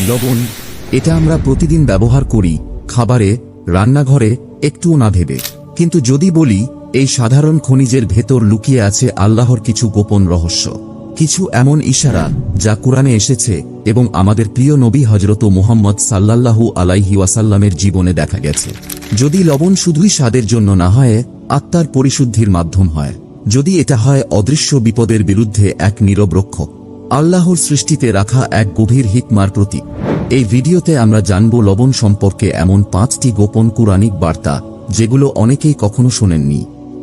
লবণ, এটা আমরা প্রতিদিন ব্যবহার করি, খাবারে, রান্নাঘরে, একটুও না ভেবে। কিন্তু যদি বলি এই সাধারণ খনিজের ভেতর লুকিয়ে আছে আল্লাহর কিছু গোপন রহস্য, কিছু এমন ইশারা যা কুরআনে এসেছে এবং আমাদের প্রিয় নবী হযরত মুহাম্মদ সাল্লাল্লাহু আলাইহি ওয়াসাল্লামের জীবনে দেখা গেছে। যদি লবণ শুধুই স্বাদের জন্য না হয়, আত্মার পরিশুদ্ধির মাধ্যম হয়। যদি এটা হয় অদৃশ্য বিপদের বিরুদ্ধে এক নীরব রক্ষক, আল্লাহর সৃষ্টিতে রাখা এক গভীর হিকমার প্রতীক। এই ভিডিওতে আমরা জানব লবণ সম্পর্কে এমন 5টি গোপন কুরআনিক বার্তা যেগুলো অনেকেই কখনো শোনেননি।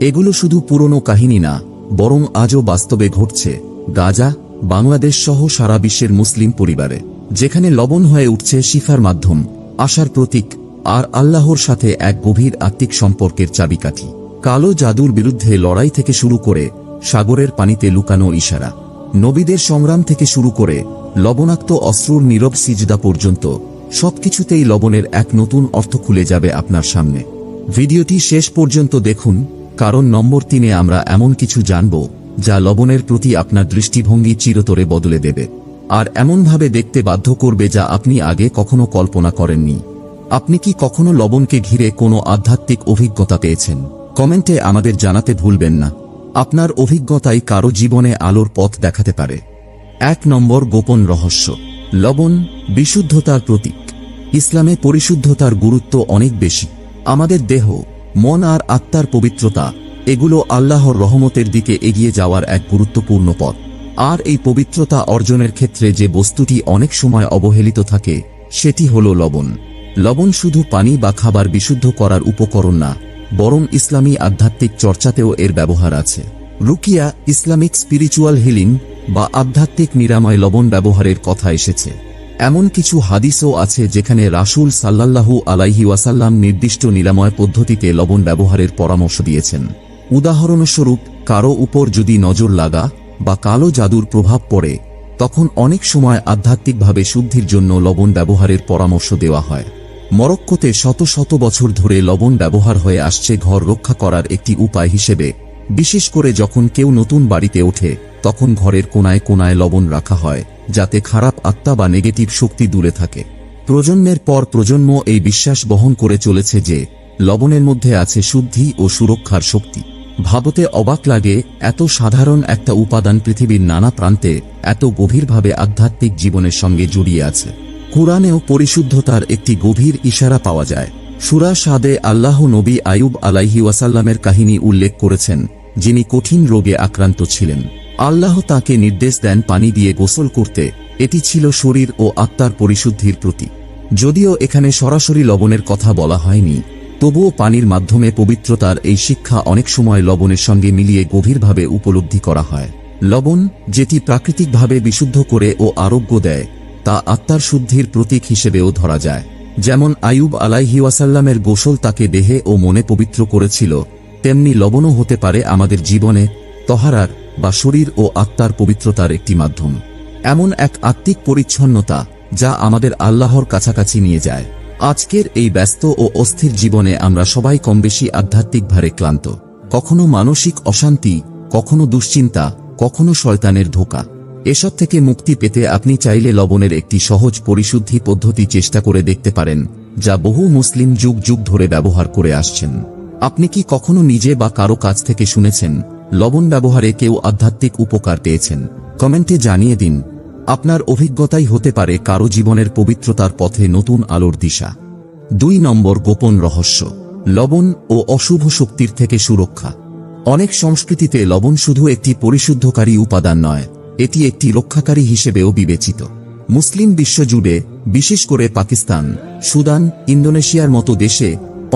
এগুলো শুধু পুরনো কাহিনী না, বরং আজও বাস্তবে ঘটছে গাজা, বাংলাদেশ সহ সারা বিশ্বের মুসলিম পরিবারে, যেখানে লবণ হয়ে উঠছে শিফার মাধ্যম, আশার প্রতীক আর আল্লাহর সাথে এক গভীর আত্মিক সম্পর্কের চাবিকাঠি। কালো জাদুর বিরুদ্ধে লড়াই থেকে শুরু করে সাগরের পানিতে লুকানো ইশারা, নবীদের সংগ্রাম থেকে শুরু করে লবণাক্ত অশ্রুর নীরব সিজদা পর্যন্ত, সবকিছুতেই লবণের এক নতুন অর্থ খুলে যাবে আপনার সামনে। ভিডিওটি শেষ পর্যন্ত দেখুন, কারণ নম্বর 3-এ আমরা এমন কিছু জানব যা লবণের প্রতি আপনার দৃষ্টিভঙ্গি চিরতরে বদলে দেবে, আর এমনভাবে দেখতে বাধ্য করবে যা আপনি আগে কখনো কল্পনা করেননি। আপনি কি কখনো লবণকে ঘিরে কোনো আধ্যাত্মিক অভিজ্ঞতা পেয়েছেন? কমেন্টে আমাদের জানাতে ভুলবেন না। আপনার অভিজ্ঞতাই কারো জীবনে আলোর পথ দেখাতে পারে। 1 নম্বর গোপন রহস্য, লবণ বিশুদ্ধতার প্রতীক। ইসলামে পরিশুদ্ধতার গুরুত্ব অনেক বেশি। আমাদের দেহ, মন আর আত্মার পবিত্রতা, এগুলো আল্লাহর রহমতের দিকে এগিয়ে যাওয়ার এক গুরুত্বপূর্ণ পথ। আর এই পবিত্রতা অর্জনের ক্ষেত্রে যে বস্তুটি অনেক সময় অবহেলিত থাকে, সেটি হলো লবণ। লবণ শুধু পানি বা খাবার বিশুদ্ধ করার উপকরণ না, বরং ইসলামী আধ্যাত্মিক চর্চাতেও এর ব্যবহার আছে। রুকিয়া, ইসলামিক স্পিরিচুয়াল হিলিং বা আধ্যাত্মিক নিরাময় লবণ ব্যবহারের কথা এসেছে। এমন কিছু হাদিসও আছে যেখানে রাসূল সাল্লাল্লাহু আলাইহি ওয়াসাল্লাম নির্দিষ্ট নিরাময় পদ্ধতিতে লবণ ব্যবহারের পরামর্শ দিয়েছেন। উদাহরণস্বরূপ, কারো উপর যদি নজর লাগা বা কালো জাদুর প্রভাব পড়ে, তখন অনেক সময় আধ্যাত্মিকভাবে শুদ্ধির জন্য লবণ ব্যবহারের পরামর্শ দেওয়া হয়। মরক্কোতে শত শত বছর ধরে লবণ ব্যবহার হয়ে আসছে ঘর রক্ষা করার একটি উপায় হিসেবে। বিশেষ করে যখন কেউ নতুন বাড়িতে ওঠে, তখন ঘরের কোনায় কোনায় লবণ রাখা হয়, যাতে খারাপ আত্মা বা নেগেটিভ শক্তি দূরে থাকে। প্রজন্মের পর প্রজন্ম এই বিশ্বাস বহন করে চলেছে যে লবণের মধ্যে আছে শুদ্ধি ও সুরক্ষার শক্তি। ভাবতে অবাক লাগে, এত সাধারণ একটা উপাদান পৃথিবীর নানা প্রান্তে এত গভীরভাবে আধ্যাত্মিক জীবনের সঙ্গে জড়িয়ে আছে। কুরআনেও পরিশুদ্ধতার একটি গভীর ইশারা পাওয়া যায়। সূরা সাদে আল্লাহ নবী আইয়ুব আলাইহি ওয়াসাল্লামের কাহিনী উল্লেখ করেছেন, যিনি কঠিন রোগে আক্রান্ত ছিলেন। আল্লাহ তাকে নির্দেশ দেন পানি দিয়ে গোসল করতে। এটি ছিল শরীর ও আত্মার পরিশুদ্ধির প্রতীক। যদিও এখানে সরাসরি লবণের কথা বলা হয়নি, তবুও পানির মাধ্যমে পবিত্রতার এই শিক্ষা অনেক সময় লবণের সঙ্গে মিলিয়ে গভীরভাবে উপলব্ধি করা হয়। লবণ, যেটি প্রাকৃতিকভাবে বিশুদ্ধ করে ও আরোগ্য দেয়, তা আত্মার শুদ্ধির প্রতীক হিসেবেও ধরা যায়। যেমন আইয়ুব আলাইহি ওয়াসাল্লামের গোসল তাকে দেহে ও মনে পবিত্র করেছিল, তেমনি লবণও হতে পারে আমাদের জীবনে তহারার বা শরীর ও আত্মার পবিত্রতার একটি মাধ্যম। এমন এক আত্মিক পরিচ্ছন্নতা যা আমাদের আল্লাহর কাছাকাছি নিয়ে যায়। আজকের এই ব্যস্ত ও অস্থির জীবনে আমরা সবাই কমবেশি আধ্যাত্মিক ভারে ক্লান্ত। কখনো মানসিক অশান্তি, কখনো দুশ্চিন্তা, কখনো শয়তানের ধোঁকা। এসব থেকে মুক্তি পেতে আপনি চাইলে লবণের একটি সহজ পরিশুদ্ধি পদ্ধতি চেষ্টা করে দেখতে পারেন, যা বহু মুসলিম যুগ যুগ ধরে ব্যবহার করে আসছেন। আপনি কি কখনো নিজে বা কারো কাছ থেকে শুনেছেন লবণ ব্যবহারে কেউ আধ্যাত্মিক উপকার পেয়েছেন? কমেন্টে জানিয়ে দিন। আপনার অভিজ্ঞতাই হতে পারে কারো জীবনের পবিত্রতার পথে নতুন আলোর দিশা। 2 নম্বর গোপন রহস্য, লবণ ও অশুভ শক্তির থেকে সুরক্ষা। অনেক সংস্কৃতিতে লবণ শুধু একটি পরিশুদ্ধকারী উপাদান নয়, এটি একটি রক্ষাকারী হিসেবেও বিবেচিত। মুসলিম বিশ্বজুড়ে, বিশেষ করে পাকিস্তান, সুদান, ইন্দোনেশিয়ার মতো দেশে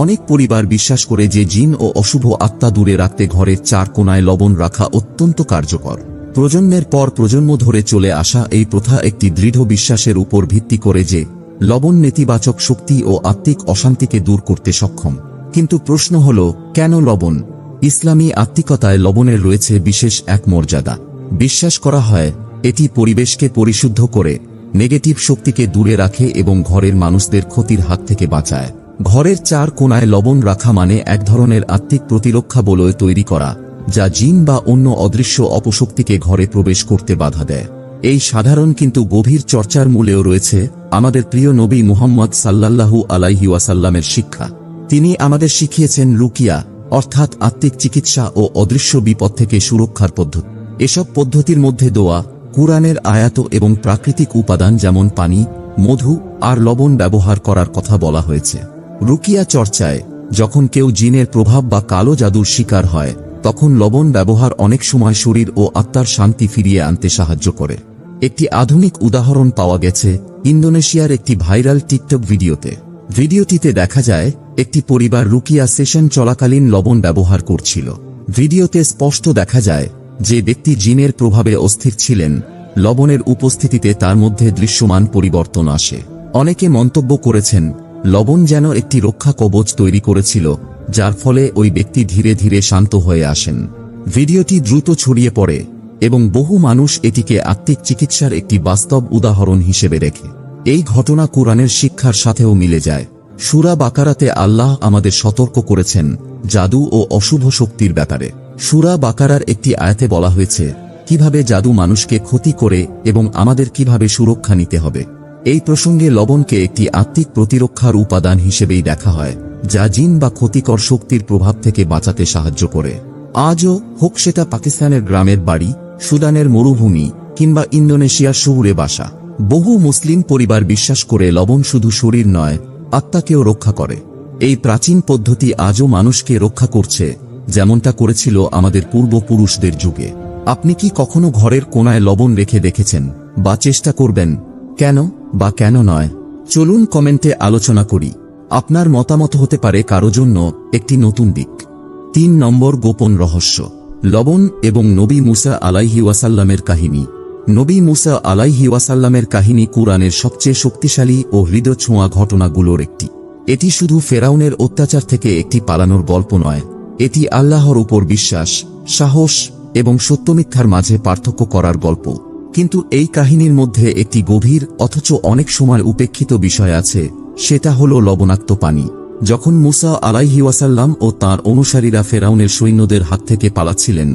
অনেক পরিবার বিশ্বাস করে যে জিন ও অশুভ আত্মা দূরে রাখতে ঘরের 4 কোণায় লবণ রাখা অত্যন্ত কার্যকর। প্রজন্মের পর প্রজন্ম ধরে চলে আসা এই প্রথা একটি দৃঢ় বিশ্বাসের উপর ভিত্তি করে যে লবণ নেতিবাচক শক্তি ও আত্মিক অশান্তিকে দূর করতে সক্ষম। কিন্তু প্রশ্ন হল, কেন লবণ? ইসলামী আত্মিকতায় লবণের রয়েছে বিশেষ এক মর্যাদা। বিশ্বাস করা হয় এটি পরিবেশকে পরিশুদ্ধ করে, নেগেটিভ শক্তিকে দূরে রাখে এবং ঘরের মানুষদের ক্ষতির হাত থেকে বাঁচায়। ঘরের 4 কোণায় লবণ রাখা মানে এক ধরনের আত্মিক প্রতিরক্ষা বলয় তৈরি করা, যা জিন বা অন্য অদৃশ্য অপশক্তিকে ঘরে প্রবেশ করতে বাধা দেয়। এই সাধারণ কিন্তু গভীর চর্চার মূলেও রয়েছে আমাদের প্রিয় নবী মুহাম্মদ সাল্লাল্লাহু আলাইহি ওয়াসাল্লামের শিক্ষা। তিনি আমাদের শিখিয়েছেন রুকিয়া অর্থাৎ আত্মিক চিকিৎসা ও অদৃশ্য বিপদ থেকে সুরক্ষার পদ্ধতি। এসব পদ্ধতির মধ্যে দোয়া, কুরআনের আয়াত এবং প্রাকৃতিক উপাদান যেমন পানি, মধু আর লবণ ব্যবহার করার কথা বলা হয়েছে। রুকিয়া চর্চায় যখন কেউ জিনের প্রভাব বা কালো জাদুর শিকার হয়, তখন লবণ ব্যবহার অনেক সময় শরীর ও আত্মার শান্তি ফিরিয়ে আনতে সাহায্য করে। একটি আধুনিক উদাহরণ পাওয়া গেছে ইন্দোনেশিয়ার একটি ভাইরাল টিকটক ভিডিওতে। ভিডিওটিতে দেখা যায় একটি পরিবার রুকিয়া সেশন চলাকালীন লবণ ব্যবহার করছিল। ভিডিওতে স্পষ্ট দেখা যায় যে ব্যক্তি জিনের প্রভাবে অস্থির ছিলেন, লবণের উপস্থিতিতে তার মধ্যে দৃশ্যমান পরিবর্তন আসে। অনেকে মন্তব্য করেছেন লবণ যেন একটি রক্ষা কবচ তৈরি করেছিল, যার ফলে ওই ব্যক্তি ধীরে ধীরে শান্ত হয়ে আসেন। ভিডিওটি দ্রুত ছড়িয়ে পড়ে এবং বহু মানুষ এটিকে আত্মিক চিকিৎসার একটি বাস্তব উদাহরণ হিসেবে দেখে। এই ঘটনা কুরআনের শিক্ষার সাথেও মিলে যায়। সূরা বাকারাতে আল্লাহ আমাদের সতর্ক করেছেন জাদু ও অশুভ শক্তির ব্যাপারে। সূরা বাকারার একটি আয়াতে বলা হয়েছে কিভাবে জাদু মানুষকে ক্ষতি করে এবং আমাদের কিভাবে সুরক্ষা নিতে হবে। এই প্রসঙ্গে লবণকে একটি আত্মিক প্রতিরক্ষার উপাদান হিসেবেই দেখা হয়, যা জিন বা ক্ষতিকর শক্তির প্রভাব থেকে বাঁচাতে সাহায্য করে। আজও হোক সেটা পাকিস্তানের গ্রামের বাড়ি, সুদানের মরুভূমি কিংবা ইন্দোনেশিয়ার শহুরে বাসা, বহু মুসলিম পরিবার বিশ্বাস করে লবণ শুধু শরীর নয়, আত্মাকেও রক্ষা করে। এই প্রাচীন পদ্ধতি আজও মানুষকে রক্ষা করছে, যেমনটা করেছিল আমাদের পূর্বপুরুষদের যুগে। আপনি কি কখনো ঘরের কোনায় লবণ রেখে দেখেছেন বা চেষ্টা করবেন? কেন বা কেন নয়, চলুন কমেন্টে আলোচনা করি। আপনার মতামত হতে পারে কারো জন্য একটি নতুন দিক। 3 নম্বর গোপন রহস্য, লবণ এবং নবী মুসা আলাইহি ওয়াসাল্লামের কাহিনী। নবী মুসা আলাইহি ওয়াসাল্লামের কাহিনী কুরআনের সবচেয়ে শক্তিশালী ও হৃদয় ছোঁয়া ঘটনাগুলোর একটি। এটি শুধু ফেরাউনের অত্যাচার থেকে একটি পালানোর গল্প নয়, এটি আল্লাহর উপর বিশ্বাস, সাহস এবং সত্য মিথ্যার মাঝে পার্থক্য করার গল্প। কিন্তু এই কাহিনীর মধ্যে একটি গভীর অথচ অনেক সময় উপেক্ষিত বিষয় আছে, সেটা হলো লবণাক্ত পানি। যখন মুসা আলাইহি ওয়াসাল্লাম ও তাঁর অনুসারীরা ফেরাউনের সৈন্যদের হাত থেকে পালাচ্ছিলেন,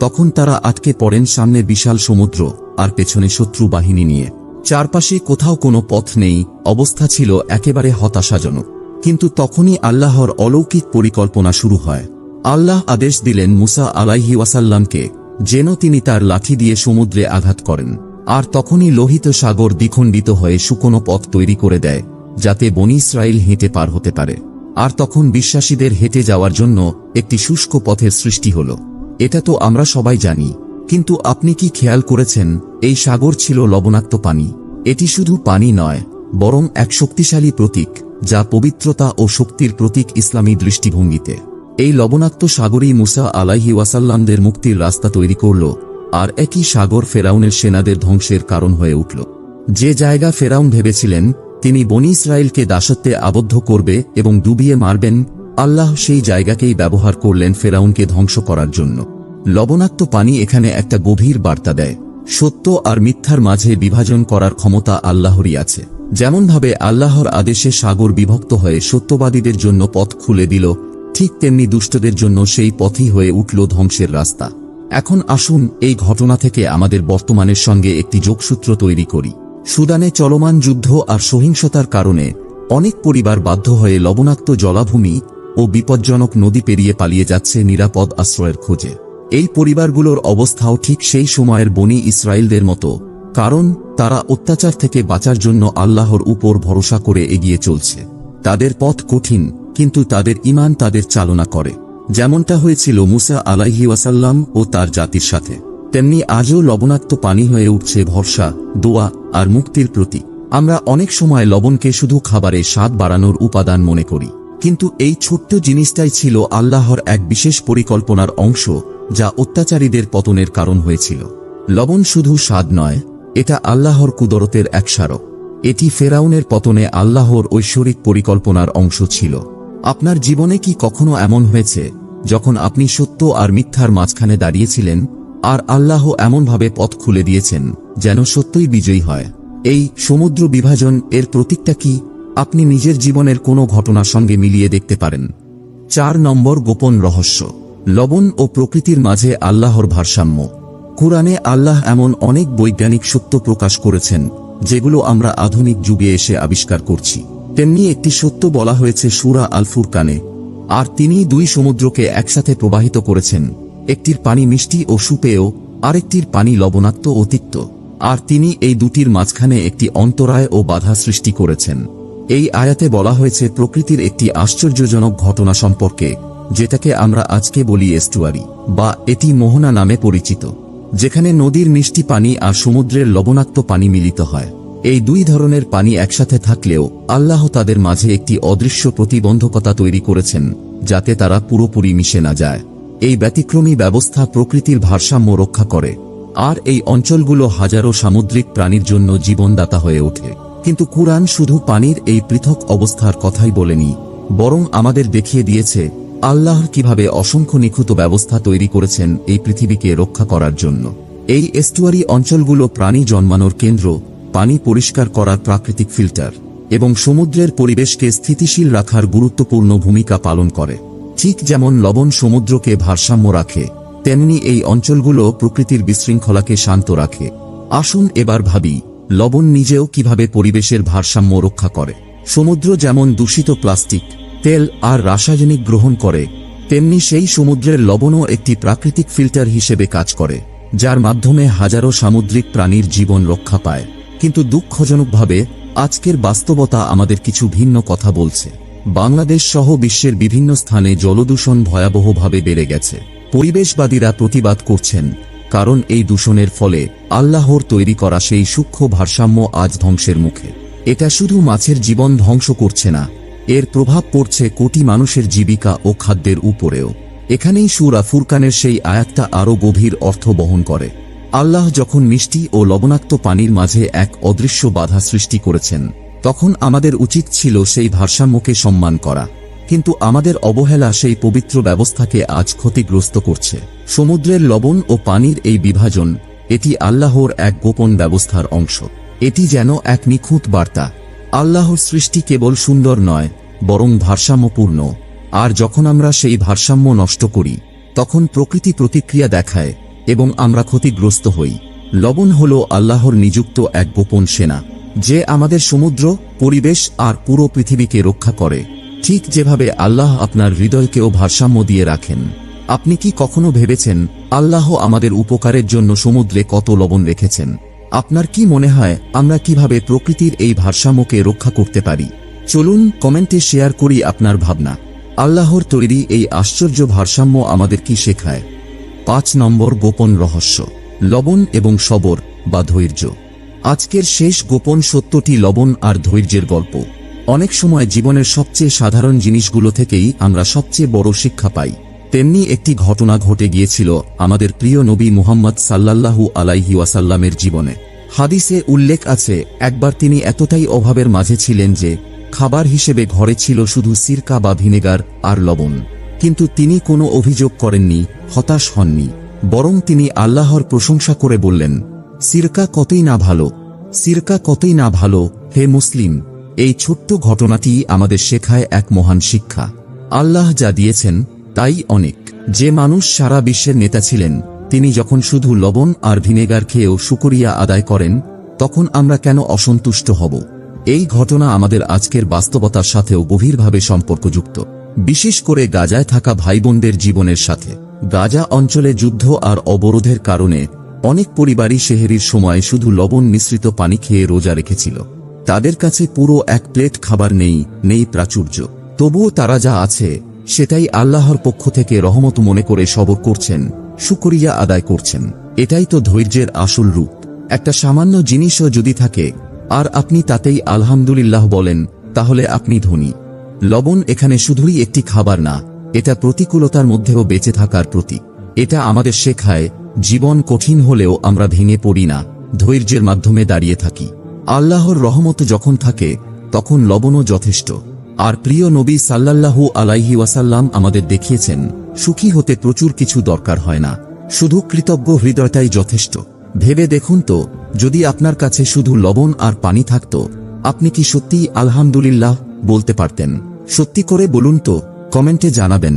তখন তারা আটকে পড়েন সামনে বিশাল সমুদ্র আর পেছনে শত্রু বাহিনী নিয়ে। চারপাশে কোথাও কোনো পথ নেই, অবস্থা ছিল একেবারে হতাশাজনক। কিন্তু তখনই আল্লাহর অলৌকিক পরিকল্পনা শুরু হয়। আল্লাহ আদেশ দিলেন মুসা আলাইহি ওয়াসাল্লামকে যেন তিনি তার লাঠি দিয়ে সমুদ্রে আঘাত করেন, আর তখনই লোহিত সাগর দ্বিখণ্ডিত হয়ে শুকনো পথ তৈরি করে দেয়, যাতে বনী ইসরাইল হেঁটে পার হতে পারে। আর তখন বিশ্বাসীদের হেঁটে যাওয়ার জন্য একটি শুষ্ক পথের সৃষ্টি হল। এটা তো আমরা সবাই জানি, কিন্তু আপনি কি খেয়াল করেছেন এই সাগর ছিল লবণাক্ত পানি? এটি শুধু পানি নয়, বরং এক শক্তিশালী প্রতীক, যা পবিত্রতা ও শক্তির প্রতীক ইসলামী দৃষ্টিভঙ্গিতে। এই লবণাক্ত সাগরই মুসা আলাইহি ওয়াসাল্লামদের মুক্তির রাস্তা তৈরি করল, আর একই সাগর ফেরাউনের সেনাদের ধ্বংসের কারণ হয়ে উঠল। যে জায়গা ফেরাউন ভেবেছিলেন তিনি বনী ইসরাইলকে দাসত্বে আবদ্ধ করবে এবং ডুবিয়ে মারবেন, আল্লাহ সেই জায়গাকেই ব্যবহার করলেন ফেরাউনকে ধ্বংস করার জন্য। লবণাক্ত পানি এখানে একটা গভীর বার্তা দেয়, সত্য আর মিথ্যার মাঝে বিভাজন করার ক্ষমতা আল্লাহরই আছে। যেমনভাবে আল্লাহর আদেশে সাগর বিভক্ত হয়ে সত্যবাদীদের জন্য পথ খুলে দিল, ঠিক তেমনি দুষ্টদের জন্য সেই পথই হয়ে উঠল ধ্বংসের রাস্তা। এখন আসুন এই ঘটনা থেকে আমাদের বর্তমানের সঙ্গে একটি যোগসূত্র তৈরি করি। সুদানে চলমান যুদ্ধ আর সহিংসতার কারণে অনেক পরিবার বাধ্য হয়ে লবণাক্ত জলাভূমি ও বিপজ্জনক নদী পেরিয়ে পালিয়ে যাচ্ছে নিরাপদ আশ্রয়ের খোঁজে। এই পরিবারগুলোর অবস্থাও ঠিক সেই সময়ের বনী ইসরাইলদের মতো, কারণ তারা অত্যাচার থেকে বাঁচার জন্য আল্লাহর উপর ভরসা করে এগিয়ে চলছে। তাদের পথ কঠিন, কিন্তু তাদের ঈমান তাদের চালনা করে। যেমনটা হয়েছিল মুসা আলাইহি ওয়াসাল্লাম ও তার জাতির সাথে, তেমনি আজও লবণাক্ত পানি হয়ে উঠছে ভরসা, দোয়া আর মুক্তির প্রতীক। আমরা অনেক সময় লবণকে শুধু খাবারে স্বাদ বাড়ানোর উপাদান মনে করি, কিন্তু এই ছোট্ট জিনিসটাই ছিল আল্লাহর এক বিশেষ পরিকল্পনার অংশ, যা অত্যাচারীদের পতনের কারণ হয়েছিল। লবণ শুধু স্বাদ নয়, এটা আল্লাহর কুদরতের এক স্মারক। এটি ফেরাউনের পতনে আল্লাহর ঐশ্বরিক পরিকল্পনার অংশ ছিল। আপনার জীবনে কি কখনো এমন হয়েছে যখন আপনি সত্য আর মিথ্যার মাঝখানে দাঁড়িয়েছিলেন, আর আল্লাহ এমনভাবে পথ খুলে দিয়েছেন যেন সত্যই বিজয়ী হয়? এই সমুদ্র বিভাজন এর প্রতীকটা কি? আপনি নিজের জীবনের কোনো ঘটনার সঙ্গে মিলিয়ে দেখতে পারেন। 4 নম্বর গোপন রহস্য, লবণ ও প্রকৃতির মাঝে আল্লাহর ভারসাম্য। কুরআনে আল্লাহ এমন অনেক বৈজ্ঞানিক সত্য প্রকাশ করেছেন যেগুলো আমরা আধুনিক যুগে এসে আবিষ্কার করছি। তেমনি একটি সত্য বলা হয়েছে সূরা আল ফুরকানে। আর তিনি দুই সমুদ্রকে একসাথে প্রবাহিত করেছেন, একটির পানি মিষ্টি ও সুপেয়, আরেকটির পানি লবণাক্ত ও তিক্ত। আর তিনি এই দুটির মাঝখানে একটি অন্তরায় ও বাধা সৃষ্টি করেছেন। এই আয়াতে বলা হয়েছে প্রকৃতির একটি আশ্চর্যজনক ঘটনা সম্পর্কে, যেটাকে আমরা আজকে বলি এস্টুয়ারি বা এটি মোহনা নামে পরিচিত, যেখানে নদীর মিষ্টি পানি আর সমুদ্রের লবণাক্ত পানি মিলিত হয়। এই দুই ধরনের পানি একসাথে থাকলেও আল্লাহ তাদের মাঝে একটি অদৃশ্য প্রতিবন্ধকতা তৈরি করেছেন, যাতে তারা পুরোপুরি মিশে না যায়। এই ব্যতিক্রমী ব্যবস্থা প্রকৃতির ভারসাম্য রক্ষা করে, আর এই অঞ্চলগুলো হাজারো সামুদ্রিক প্রাণীর জন্য জীবনদাতা হয়ে ওঠে। কিন্তু কুরআন শুধু পানির এই পৃথক অবস্থার কথাই বলেনি, বরং আমাদের দেখিয়ে দিয়েছে আল্লাহ কিভাবে অসংখ্য নিখুঁত ব্যবস্থা তৈরি করেছেন এই পৃথিবীকে রক্ষা করার জন্য। এই এস্টুয়ারি অঞ্চলগুলো প্রাণী জন্মানোর কেন্দ্র, পানি পরিষ্কার করার প্রাকৃতিক ফিল্টার এবং সমুদ্রের পরিবেশকে স্থিতিশীল রাখার গুরুত্বপূর্ণ ভূমিকা পালন করে। ঠিক যেমন লবণ সমুদ্রকে ভারসাম্য রাখে, তেমনি এই অঞ্চলগুলো প্রকৃতির বিশৃঙ্খলাকে শান্ত রাখে। আসুন এবার ভাবি, লবণ নিজেও কিভাবে পরিবেশের ভারসাম্য রক্ষা করে। সমুদ্র যেমন দূষিত প্লাস্টিক, তেল আর রাসায়নিক গ্রহণ করে, তেমনি সেই সমুদ্রের লবণও একটি প্রাকৃতিক ফিল্টার হিসেবে কাজ করে, যার মাধ্যমে হাজারো সামুদ্রিক প্রাণীর জীবন রক্ষা পায়। কিন্তু দুঃখজনকভাবে আজকের বাস্তবতা আমাদের কিছু ভিন্ন কথা বলছে। বাংলাদেশ সহ বিশ্বের বিভিন্ন স্থানে জলদূষণ ভয়াবহভাবে বেড়ে গেছে। পরিবেশবাদীরা প্রতিবাদ করছেন, কারণ এই দূষণের ফলে আল্লাহর তৈরি করা সেই সূক্ষ্ম ভারসাম্য আজ ধ্বংসের মুখে। এটা শুধু মাছের জীবন ধ্বংস করছে না, এর প্রভাব পড়ছে কোটি মানুষের জীবিকা ও খাদ্যের উপরেও। এখানেই সূরা ফুরকানের সেই আয়াতটা আরও গভীর অর্থ বহন করে। আল্লাহ যখন মিষ্টি ও লবণাক্ত পানির মাঝে এক অদৃশ্য বাধা সৃষ্টি করেছেন, তখন আমাদের উচিত ছিল সেই ভারসাম্যকে সম্মান করা। কিন্তু আমাদের অবহেলা সেই পবিত্র ব্যবস্থাকে আজ ক্ষতিগ্রস্ত করছে। সমুদ্রের লবণ ও পানির এই বিভাজন, এটি আল্লাহর এক গোপন ব্যবস্থার অংশ। এটি যেন এক নিখুঁত বার্তা। আল্লাহর সৃষ্টি কেবল সুন্দর নয়, বরং ভারসাম্যপূর্ণ। আর যখন আমরা সেই ভারসাম্য নষ্ট করি, তখন প্রকৃতি প্রতিক্রিয়া দেখায় এবং আমরা ক্ষতিগ্রস্ত হই। লবণ হল আল্লাহর নিযুক্ত এক গোপন সেনা, যে আমাদের সমুদ্র, পরিবেশ আর পুরো পৃথিবীকে রক্ষা করে। ঠিক যেভাবে আল্লাহ আপনার হৃদয়কেও ভারসাম্য দিয়ে রাখেন। আপনি কি কখনো ভেবেছেন আল্লাহ আমাদের উপকারের জন্য সমুদ্রে কত লবণ রেখেছেন? আপনার কি মনে হয় আমরা কিভাবে প্রকৃতির এই ভারসাম্যকে রক্ষা করতে পারি? চলুন কমেন্টে শেয়ার করি আপনার ভাবনা। আল্লাহর তৈরি এই আশ্চর্য ভারসাম্য আমাদের কি শেখায়? 5 নম্বর গোপন রহস্য, লবণ এবং সবর বা ধৈর্য। আজকের শেষ গোপন সত্যটি লবণ আর ধৈর্যের গল্প। অনেক সময় জীবনের সবচেয়ে সাধারণ জিনিসগুলো থেকেই আমরা সবচেয়ে বড় শিক্ষা পাই। তেমনি একটি ঘটনা ঘটে গিয়েছিল আমাদের প্রিয় নবী মুহাম্মদ সাল্লাল্লাহু আলাইহি ওয়াসাল্লামের জীবনে। হাদিসে উল্লেখ আছে, একবার তিনি এতটাই অভাবের মাঝে ছিলেন যে খাবার হিসেবে ঘরে ছিল শুধু সিরকা বা ভিনেগার আর লবণ। কিন্তু তিনি কোনো অভিযোগ করেননি, হতাশ হননি, বরং তিনি আল্লাহর প্রশংসা করে বললেন, সিরকা কতই না ভালো, সিরকা কতই না ভালো। হে মুসলিম, এই ছোট্ট ঘটনাটি আমাদের শেখায় এক মহান শিক্ষা। আল্লাহ যা দিয়েছেন তাই অনেক। যে মানুষ সারা বিশ্বের নেতা ছিলেন, তিনি যখন শুধু লবণ আর ভিনেগার খেয়েও শুকরিয়া আদায় করেন, তখন আমরা কেন অসন্তুষ্ট হব? এই ঘটনা আমাদের আজকের বাস্তবতার সাথেও গভীরভাবে সম্পর্কযুক্ত, বিশেষ করে গাজায় থাকা ভাইবোনদের জীবনের সাথে। গাজা অঞ্চলে যুদ্ধ আর অবরোধের কারণে অনেক পরিবারই সেহরির সময় শুধু লবণ মিশ্রিত পানি খেয়ে রোজা রেখেছিল। তাদের কাছে পুরো এক প্লেট খাবার নেই প্রাচুর্য। তবুও তারা যা আছে সেটাই আল্লাহর পক্ষ থেকে রহমত মনে করে সবর করছেন, শুকরিয়া আদায় করছেন। এটাই তো ধৈর্যের আসল রূপ। একটা সামান্য জিনিসও যদি থাকে আর আপনি তাতেই আলহামদুলিল্লাহ বলেন, তাহলে আপনি ধনী। লবণ এখানে শুধুই একটি খাবার না, এটা প্রতিকূলতার মধ্যেও বেঁচে থাকার প্রতীক। এটা আমাদের শেখায়, জীবন কঠিন হলেও আমরা ভেঙে পড়ি না, ধৈর্যের মাধ্যমে দাঁড়িয়ে থাকি। আল্লাহর রহমত যখন থাকে, তখন লবণও যথেষ্ট। আর প্রিয় নবী সাল্লাল্লাহু আলাইহি ওয়াসাল্লাম আমাদের দেখিয়েছেন, সুখী হতে প্রচুর কিছু দরকার হয় না, শুধু কৃতজ্ঞ হৃদয়টাই যথেষ্ট। ভেবে দেখুন তো, যদি আপনার কাছে শুধু লবণ আর পানি থাকত, আপনি কি সত্যিই আলহামদুলিল্লাহ বলতে পারতেন? সত্যি করে বলুন তো, কমেন্টে জানাবেন।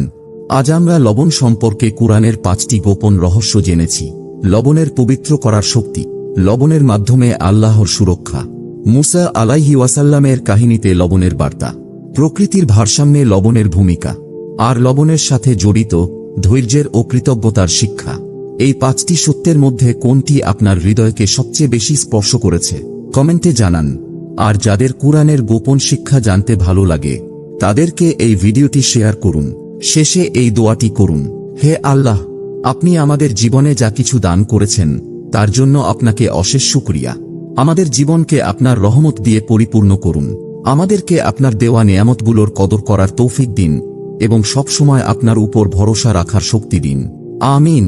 আজ আমরা লবণ সম্পর্কে কুরআনের 5টি গোপন রহস্য জেনেছি। লবণের পবিত্র করার শক্তি, লবণের মাধ্যমে আল্লাহর সুরক্ষা। মুসা আলাইহি ওয়াসাল্লামের কাহিনীতে লবণের বার্তা, প্রকৃতির ভারসাম্যে লবণের ভূমিকা, আর লবণের সাথে জড়িত ধৈর্যের ও কৃতজ্ঞতার শিক্ষা। এই 5টি সত্যের মধ্যে কোনটি আপনার হৃদয়কে সবচেয়ে বেশি স্পর্শ করেছে কমেন্টে জানান। আর যাদের কুরআনের গোপন শিক্ষা জানতে ভালো লাগে তাদেরকে এই ভিডিওটি শেয়ার করুন। শেষে এই দোয়াটি করুন, হে আল্লাহ, আপনি আমাদের জীবনে যা কিছু দান করেছেন তার জন্য আপনাকে অশেষ শুকরিয়া। আমাদের জীবনকে আপনার রহমত দিয়ে পরিপূর্ণ করুন। আমাদেরকে আপনার দেওয়া নেয়ামতগুলোর কদর করার তৌফিক দিন এবং সবসময় আপনার উপর ভরসা রাখার শক্তি দিন। আমিন।